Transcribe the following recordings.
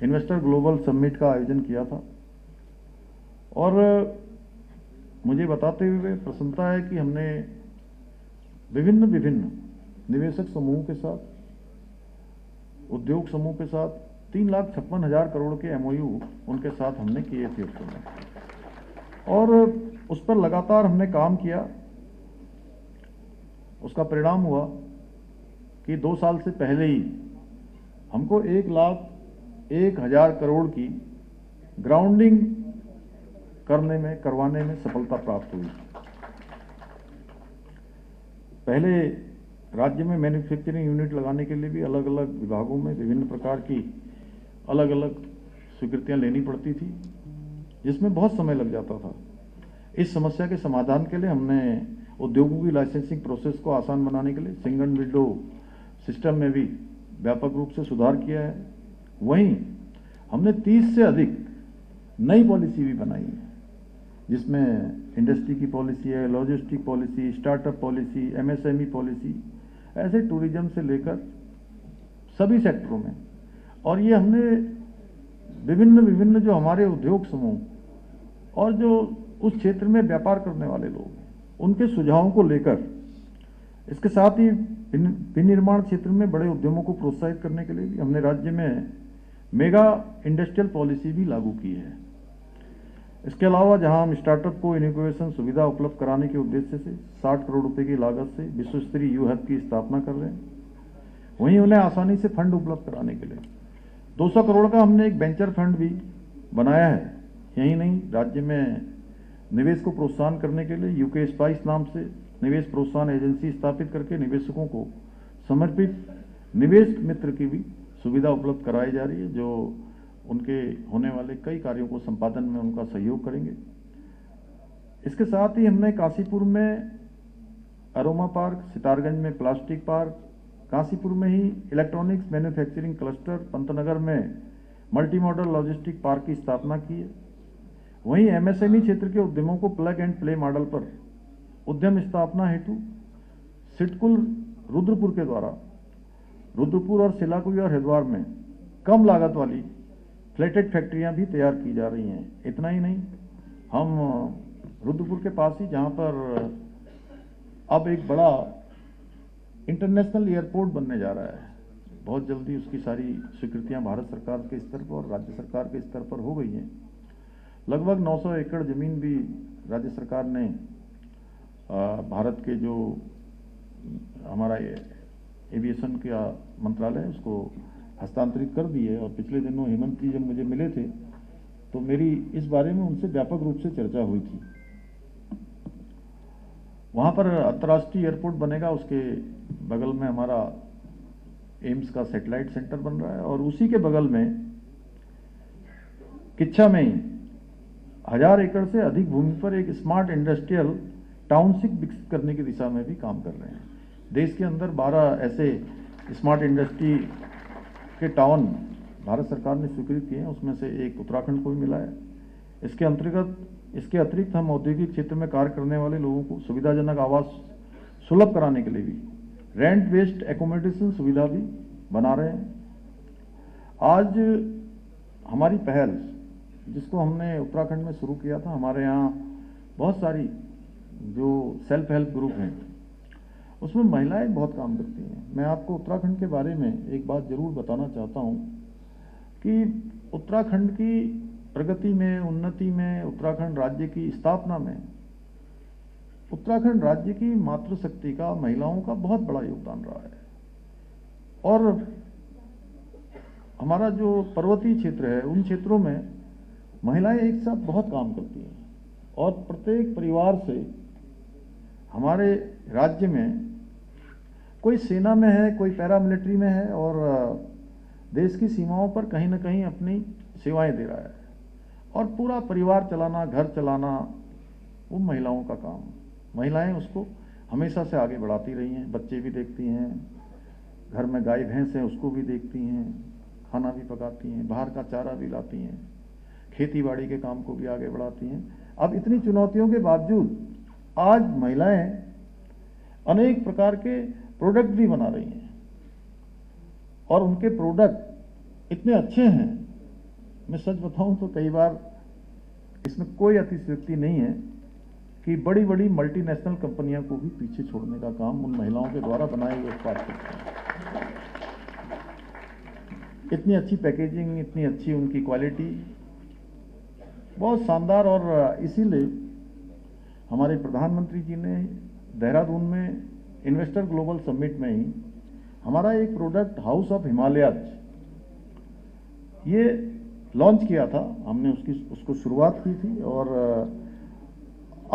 Investor global summit का आयोजन किया था और मुझे बताते हुए प्रसन्नता है कि हमने विभिन्न निवेशक समूह के साथ, उद्योग समूह के साथ 3,56,000 करोड़ के एमओयू उनके साथ हमने किए थे उस समय और उस पर लगातार हमने काम किया। उसका परिणाम हुआ कि 2 साल से पहले ही हमको 1,01,000 करोड़ की ग्राउंडिंग करवाने में सफलता प्राप्त हुई। पहले राज्य में मैन्युफैक्चरिंग यूनिट लगाने के लिए भी अलग अलग विभागों में विभिन्न प्रकार की अलग अलग स्वीकृतियां लेनी पड़ती थी, जिसमें बहुत समय लग जाता था। इस समस्या के समाधान के लिए हमने उद्योगों की लाइसेंसिंग प्रोसेस को आसान बनाने के लिए सिंगल विंडो सिस्टम में भी व्यापक रूप से सुधार किया है। वहीं हमने 30 से अधिक नई पॉलिसी भी बनाई है, जिसमें इंडस्ट्री की पॉलिसी है, logistic policy, startup policy, MSME policy, ऐसे टूरिज्म से लेकर सभी सेक्टरों में। और ये हमने विभिन्न जो हमारे उद्योग समूह और जो उस क्षेत्र में व्यापार करने वाले लोग हैं, उनके सुझावों को लेकर, इसके साथ ही विनिर्माण क्षेत्र में बड़े उद्यमों को प्रोत्साहित करने के लिए भी हमने राज्य में मेगा इंडस्ट्रियल पॉलिसी भी लागू की है। इसके अलावा जहां हम स्टार्टअप को इनोवेशन सुविधा उपलब्ध कराने के उद्देश्य से 60 करोड़ रुपए की लागत से विश्व स्तरीय यू हब की स्थापना कर रहे हैं, वहीं उन्हें आसानी से फंड उपलब्ध कराने के लिए 200 करोड़ का हमने एक वेंचर फंड भी बनाया है। यही नहीं, राज्य में निवेश को प्रोत्साहन करने के लिए यूके स्पाइस नाम से निवेश प्रोत्साहन एजेंसी स्थापित करके निवेशकों को समर्पित निवेश मित्र की भी सुविधा उपलब्ध कराई जा रही है, जो उनके होने वाले कई कार्यों को संपादन में उनका सहयोग करेंगे। इसके साथ ही हमने काशीपुर में अरोमा पार्क, सितारगंज में प्लास्टिक पार्क, काशीपुर में ही इलेक्ट्रॉनिक्स मैन्युफैक्चरिंग क्लस्टर, पंतनगर में मल्टी मॉडल लॉजिस्टिक पार्क की स्थापना की है। वहीं एमएसएमई क्षेत्र के उद्यमों को प्लग एंड प्ले मॉडल पर उद्यम स्थापना हेतु सिडकुल रुद्रपुर के द्वारा रुद्रपुर और सिलाकुई और हरिद्वार में कम लागत वाली फ्लैटेड फैक्ट्रियां भी तैयार की जा रही हैं। इतना ही नहीं, हम रुद्रपुर के पास ही, जहां पर अब एक बड़ा इंटरनेशनल एयरपोर्ट बनने जा रहा है, बहुत जल्दी उसकी सारी स्वीकृतियां भारत सरकार के स्तर पर और राज्य सरकार के स्तर पर हो गई हैं। लगभग 900 एकड़ जमीन भी राज्य सरकार ने भारत के जो हमारा एविएशन का मंत्रालय है उसको हस्तांतरित कर दी है। और पिछले दिनों हेमंत जी जब मुझे मिले थे तो मेरी इस बारे में उनसे व्यापक रूप से चर्चा हुई थी। वहां पर अंतर्राष्ट्रीय एयरपोर्ट बनेगा, उसके बगल में हमारा एम्स का सैटेलाइट सेंटर बन रहा है और उसी के बगल में किच्छा में ही 1000 एकड़ से अधिक भूमि पर एक स्मार्ट इंडस्ट्रियल टाउनशिप विकसित करने की दिशा में भी काम कर रहे हैं। देश के अंदर 12 ऐसे स्मार्ट इंडस्ट्री के टाउन भारत सरकार ने स्वीकृत किए हैं, उसमें से एक उत्तराखंड को भी मिला है। इसके अतिरिक्त हम औद्योगिक क्षेत्र में कार्य करने वाले लोगों को सुविधाजनक आवास सुलभ कराने के लिए भी रेंट बेस्ड एकोमोडेशन सुविधा भी बना रहे हैं। आज हमारी पहल, जिसको हमने उत्तराखंड में शुरू किया था, हमारे यहाँ बहुत सारी जो सेल्फ हेल्प ग्रुप हैं उसमें महिलाएं बहुत काम करती हैं। मैं आपको उत्तराखंड के बारे में एक बात जरूर बताना चाहता हूं कि उत्तराखंड की प्रगति में, उन्नति में, उत्तराखंड राज्य की स्थापना में उत्तराखंड राज्य की मातृशक्ति का, महिलाओं का बहुत बड़ा योगदान रहा है। और हमारा जो पर्वतीय क्षेत्र है, उन क्षेत्रों में महिलाएं एक साथ बहुत काम करती हैं और प्रत्येक परिवार से हमारे राज्य में कोई सेना में है, कोई पैरामिलिट्री में है और देश की सीमाओं पर कहीं ना कहीं अपनी सेवाएं दे रहा है। और पूरा परिवार चलाना, घर चलाना, वो महिलाओं का काम। महिलाएं उसको हमेशा से आगे बढ़ाती रही हैं। बच्चे भी देखती हैं, घर में गाय भैंस है उसको भी देखती हैं, खाना भी पकाती हैं, बाहर का चारा भी लाती हैं, खेती बाड़ी के काम को भी आगे बढ़ाती हैं। अब इतनी चुनौतियों के बावजूद आज महिलाएं अनेक प्रकार के प्रोडक्ट भी बना रही हैं और उनके प्रोडक्ट इतने अच्छे हैं मैं सच बताऊं तो कई बार इसमें कोई अतिशयोक्ति नहीं है कि बड़ी बड़ी मल्टीनेशनल कंपनियों को भी पीछे छोड़ने का काम उन महिलाओं के द्वारा बनाए हुए उत्पाद करते हैं। इतनी अच्छी पैकेजिंग, इतनी अच्छी उनकी क्वालिटी, बहुत शानदार। और इसीलिए हमारे प्रधानमंत्री जी ने देहरादून में इन्वेस्टर ग्लोबल समिट में ही हमारा एक प्रोडक्ट हाउस ऑफ हिमालयाज ये लॉन्च किया था। हमने उसको शुरुआत की थी और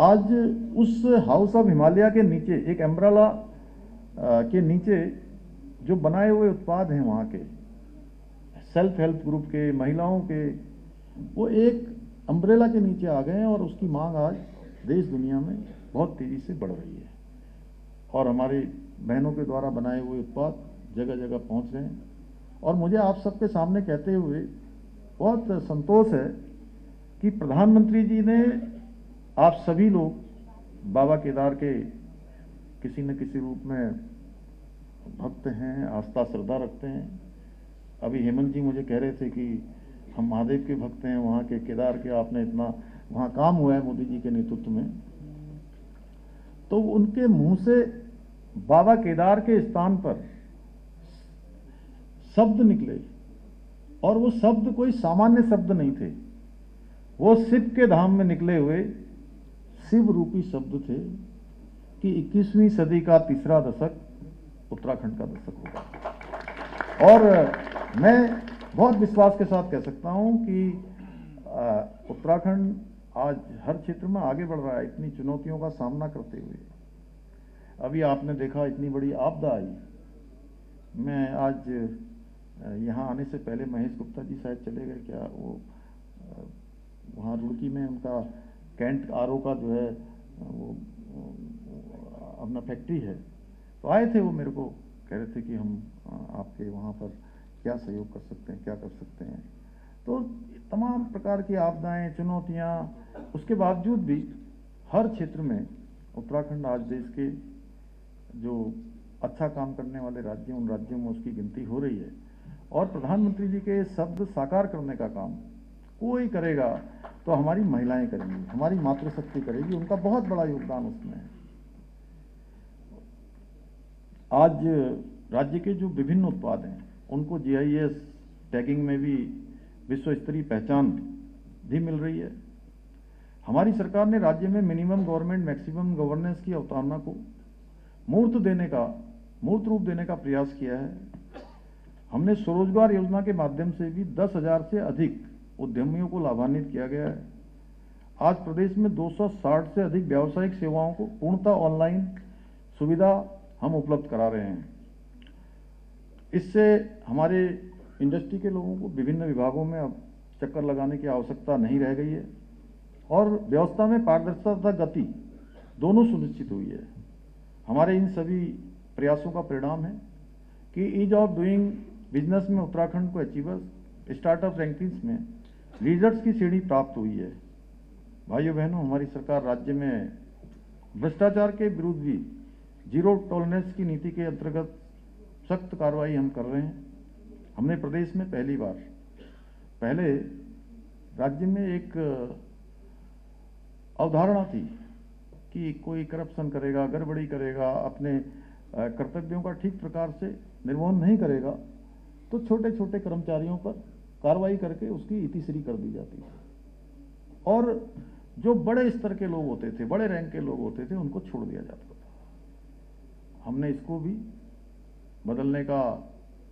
आज उस हाउस ऑफ हिमालय के नीचे एक अम्ब्रेला के नीचे जो बनाए हुए उत्पाद हैं वहाँ के सेल्फ हेल्प ग्रुप के, महिलाओं के, वो एक अम्ब्रेला के नीचे आ गए हैं और उसकी मांग आज देश दुनिया में बहुत तेजी से बढ़ रही है और हमारी बहनों के द्वारा बनाए हुए उत्पाद जगह जगह पहुंच रहे हैं। और मुझे आप सबके सामने कहते हुए बहुत संतोष है कि प्रधानमंत्री जी ने, आप सभी लोग बाबा केदार के किसी न किसी रूप में भक्त हैं, आस्था श्रद्धा रखते हैं। अभी हेमंत जी मुझे कह रहे थे कि हम महादेव के भक्त हैं, वहाँ के केदार के आपने इतना वहाँ काम हुआ है मोदी जी के नेतृत्व में, तो उनके मुंह से बाबा केदार के स्थान पर शब्द निकले और वो शब्द कोई सामान्य शब्द नहीं थे, वो शिव के धाम में निकले हुए शिव रूपी शब्द थे कि 21वीं सदी का तीसरा दशक उत्तराखंड का दशक होगा। और मैं बहुत विश्वास के साथ कह सकता हूं कि उत्तराखंड आज हर क्षेत्र में आगे बढ़ रहा है इतनी चुनौतियों का सामना करते हुए। अभी आपने देखा इतनी बड़ी आपदा आई। मैं आज यहाँ आने से पहले महेश गुप्ता जी शायद चले गए क्या, वो वहाँ रुड़की में उनका कैंट आरओ का जो है वो अपना फैक्ट्री है, तो आए थे। वो मेरे को कह रहे थे कि हम आपके वहाँ पर क्या सहयोग कर सकते हैं, क्या कर सकते हैं। तो तमाम प्रकार की आपदाएं, चुनौतियाँ, उसके बावजूद भी हर क्षेत्र में उत्तराखंड आज देश के जो अच्छा काम करने वाले राज्य, उन राज्यों में उसकी गिनती हो रही है। और प्रधानमंत्री जी के शब्द साकार करने का काम कोई करेगा तो हमारी महिलाएं करेंगी, हमारी मातृशक्ति करेगी, उनका बहुत बड़ा योगदान उसमें है। आज राज्य के जो विभिन्न उत्पाद हैं उनको जीआईएस टैगिंग में भी विश्व स्तरीय पहचान भी मिल रही है। हमारी सरकार ने राज्य में मिनिमम गवर्नमेंट मैक्सिमम गवर्नेंस की अवधारणा को मूर्त रूप देने का प्रयास किया है। हमने स्वरोजगार योजना के माध्यम से भी 10,000 से अधिक उद्यमियों को लाभान्वित किया गया है। आज प्रदेश में 260 से अधिक व्यावसायिक सेवाओं को पूर्णतः ऑनलाइन सुविधा हम उपलब्ध करा रहे हैं। इससे हमारे इंडस्ट्री के लोगों को विभिन्न विभागों में अब चक्कर लगाने की आवश्यकता नहीं रह गई है और व्यवस्था में पारदर्शिता तथा गति दोनों सुनिश्चित हुई है। हमारे इन सभी प्रयासों का परिणाम है कि ईज ऑफ डूइंग बिजनेस में उत्तराखंड को अचीवर्स स्टार्टअप रैंकिंग्स में लीडर्स की श्रेणी प्राप्त हुई है। भाइयों बहनों, हमारी सरकार राज्य में भ्रष्टाचार के विरुद्ध भी जीरो टॉलरेंस की नीति के अंतर्गत सख्त कार्रवाई हम कर रहे हैं। हमने प्रदेश में पहले राज्य में एक अवधारणा थी कि कोई करप्शन करेगा, गड़बड़ी करेगा, अपने कर्तव्यों का ठीक प्रकार से निर्वहन नहीं करेगा तो छोटे छोटे कर्मचारियों पर कार्रवाई करके उसकी इतिश्री कर दी जाती थी और जो बड़े स्तर के लोग होते थे, बड़े रैंक के लोग होते थे, उनको छोड़ दिया जाता था। हमने इसको भी बदलने का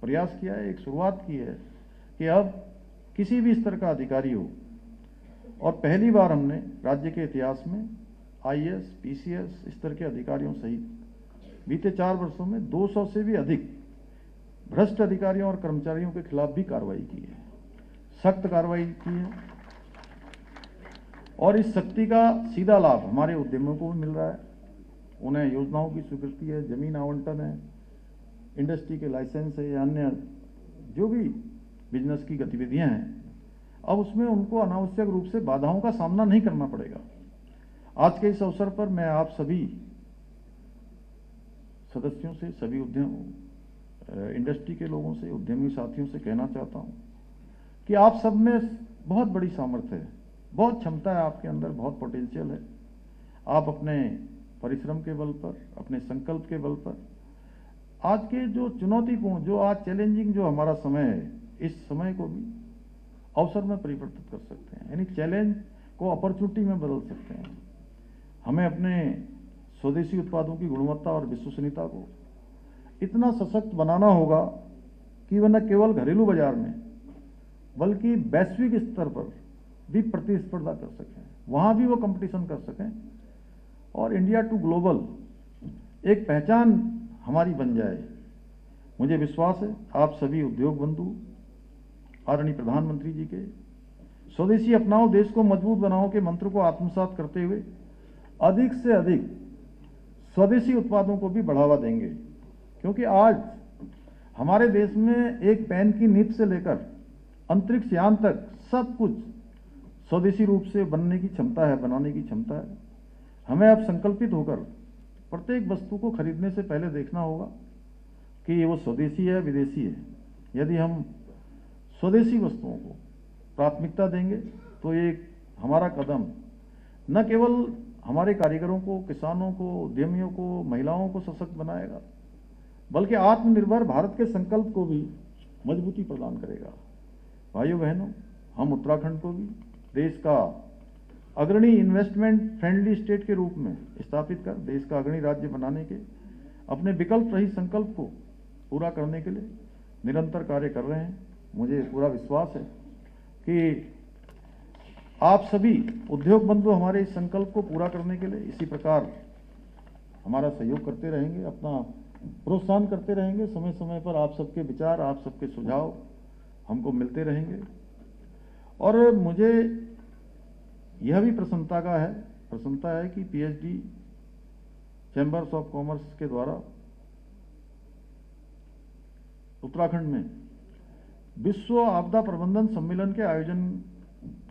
प्रयास किया है, एक शुरुआत की है कि अब किसी भी स्तर का अधिकारी हो, और पहली बार हमने राज्य के इतिहास में आईएएस, पीसीएस स्तर के अधिकारियों सहित बीते 4 वर्षों में 200 से भी अधिक भ्रष्ट अधिकारियों और कर्मचारियों के खिलाफ भी कार्रवाई की है, सख्त कार्रवाई की है। और इस शक्ति का सीधा लाभ हमारे उद्यमियों को भी मिल रहा है। उन्हें योजनाओं की स्वीकृति है, जमीन आवंटन है, इंडस्ट्री के लाइसेंस है या अन्य जो भी बिजनेस की गतिविधियां हैं, अब उसमें उनको अनावश्यक रूप से बाधाओं का सामना नहीं करना पड़ेगा। आज के इस अवसर पर मैं आप सभी सदस्यों से, सभी इंडस्ट्री के लोगों से, उद्यमी साथियों से कहना चाहता हूं कि आप सब में बहुत बड़ी सामर्थ्य है, बहुत क्षमता है आपके अंदर, बहुत पोटेंशियल है। आप अपने परिश्रम के बल पर, अपने संकल्प के बल पर आज के जो चुनौतीपूर्ण, जो आज चैलेंजिंग जो हमारा समय है, इस समय को भी अवसर में परिवर्तित कर सकते हैं, यानी चैलेंज को अपॉर्चुनिटी में बदल सकते हैं। हमें अपने स्वदेशी उत्पादों की गुणवत्ता और विश्वसनीयता को इतना सशक्त बनाना होगा कि वह न केवल घरेलू बाजार में बल्कि वैश्विक स्तर पर भी प्रतिस्पर्धा कर सकें, वहाँ भी वो कंपटीशन कर सकें और इंडिया टू ग्लोबल एक पहचान हमारी बन जाए। मुझे विश्वास है आप सभी उद्योग बंधु आदरणीय प्रधानमंत्री जी के स्वदेशी अपनाओ देश को मजबूत बनाओ के मंत्र को आत्मसात करते हुए अधिक से अधिक स्वदेशी उत्पादों को भी बढ़ावा देंगे, क्योंकि आज हमारे देश में एक पेन की नींव से लेकर अंतरिक्ष यान तक सब कुछ स्वदेशी रूप से बनने की क्षमता है, बनाने की क्षमता है। हमें अब संकल्पित होकर प्रत्येक वस्तु को खरीदने से पहले देखना होगा कि ये वो स्वदेशी है, विदेशी है। यदि हम स्वदेशी वस्तुओं को प्राथमिकता देंगे तो ये हमारा कदम न केवल हमारे कारीगरों को, किसानों को, उद्यमियों को, महिलाओं को सशक्त बनाएगा, बल्कि आत्मनिर्भर भारत के संकल्प को भी मजबूती प्रदान करेगा। भाइयों बहनों, हम उत्तराखंड को भी देश का अग्रणी इन्वेस्टमेंट फ्रेंडली स्टेट के रूप में स्थापित कर देश का अग्रणी राज्य बनाने के अपने विकल्प रहित संकल्प को पूरा करने के लिए निरंतर कार्य कर रहे हैं। मुझे पूरा विश्वास है कि आप सभी उद्योग बंधु हमारे इस संकल्प को पूरा करने के लिए इसी प्रकार हमारा सहयोग करते रहेंगे, अपना प्रोत्साहन करते रहेंगे। समय समय पर आप सबके विचार, आप सबके सुझाव हमको मिलते रहेंगे। और मुझे यह भी प्रसन्नता है कि पीएचडी चैम्बर्स ऑफ कॉमर्स के द्वारा उत्तराखंड में विश्व आपदा प्रबंधन सम्मेलन के आयोजन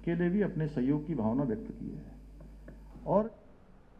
के लिए भी अपने सहयोग की भावना व्यक्त की है। और